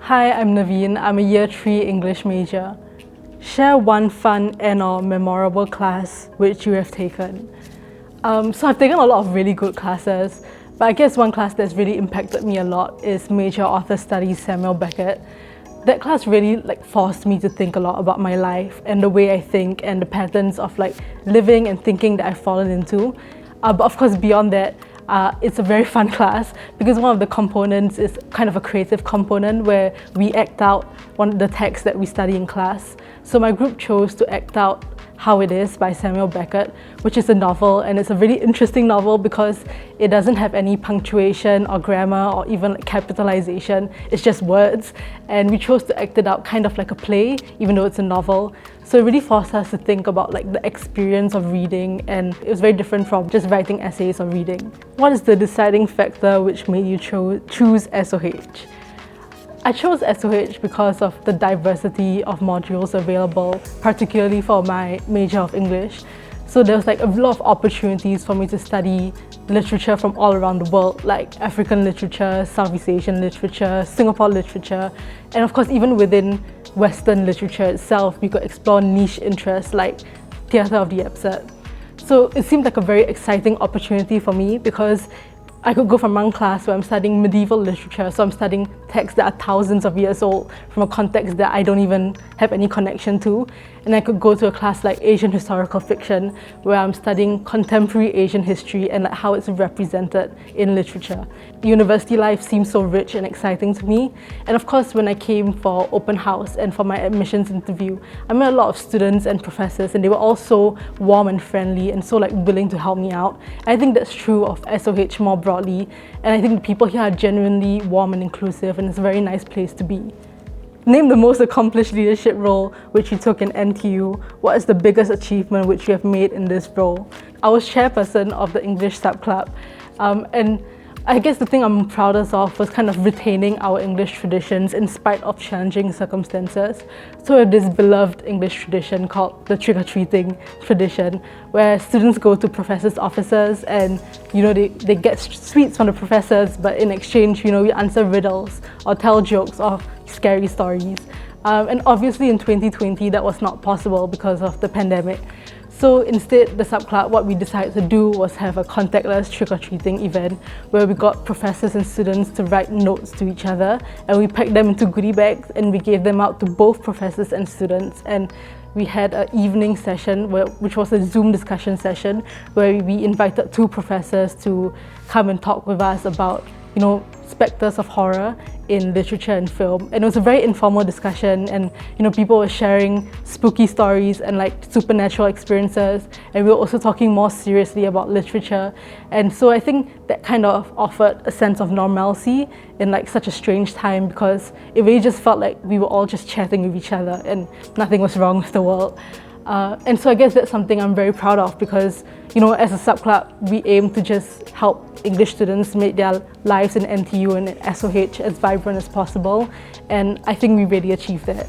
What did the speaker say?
Hi, I'm Naveen. I'm a Year 3 English major. Share one fun and/or memorable class which you have taken. So I've taken a lot of really good classes, but I guess one class that's really impacted me a lot is Major Author Studies Samuel Beckett. That class really forced me to think a lot about my life and the way I think and the patterns of living and thinking that I've fallen into. But of course, beyond that, it's a very fun class because one of the components is kind of a creative component where we act out one of the texts that we study in class. So my group chose to act out How It Is by Samuel Beckett, which is a novel, and it's a really interesting novel because it doesn't have any punctuation or grammar or even capitalization. It's just words, and we chose to act it out kind of like a play, even though it's a novel. So it really forced us to think about the experience of reading, and it was very different from just writing essays or reading. What is the deciding factor which made you choose SOH? I chose SOH because of the diversity of modules available, particularly for my major of English. So there was a lot of opportunities for me to study literature from all around the world, like African literature, Southeast Asian literature, Singapore literature, and of course even within Western literature itself, we could explore niche interests like theatre of the absurd. So it seemed like a very exciting opportunity for me because I could go from one class where I'm studying medieval literature, so I'm studying texts that are thousands of years old from a context that I don't even have any connection to. And I could go to a class like Asian historical fiction, where I'm studying contemporary Asian history and how it's represented in literature. University life seems so rich and exciting to me. And of course, when I came for open house and for my admissions interview, I met a lot of students and professors, and they were all so warm and friendly and so willing to help me out. And I think that's true of SOH more broadly, and I think the people here are genuinely warm and inclusive, and it's a very nice place to be. Name the most accomplished leadership role which you took in NTU. What is the biggest achievement which you have made in this role? I was chairperson of the English sub-club, and I guess the thing I'm proudest of was kind of retaining our English traditions in spite of challenging circumstances. So we have this beloved English tradition called the trick-or-treating tradition, where students go to professors' offices and they get sweets from the professors, but in exchange, we answer riddles or tell jokes or scary stories. And obviously in 2020 that was not possible because of the pandemic. So instead, the subclub, what we decided to do was have a contactless trick-or-treating event where we got professors and students to write notes to each other, and we packed them into goodie bags and we gave them out to both professors and students. And we had an evening session which was a Zoom discussion session where we invited 2 professors to come and talk with us about spectres of horror in literature and film. And it was a very informal discussion, and people were sharing spooky stories and supernatural experiences, and we were also talking more seriously about literature. And so I think that kind of offered a sense of normalcy in such a strange time, because it really just felt like we were all just chatting with each other and nothing was wrong with the world. And so I guess that's something I'm very proud of because, as a subclub, we aim to just help English students make their lives in NTU and SOH as vibrant as possible. And I think we really achieved that.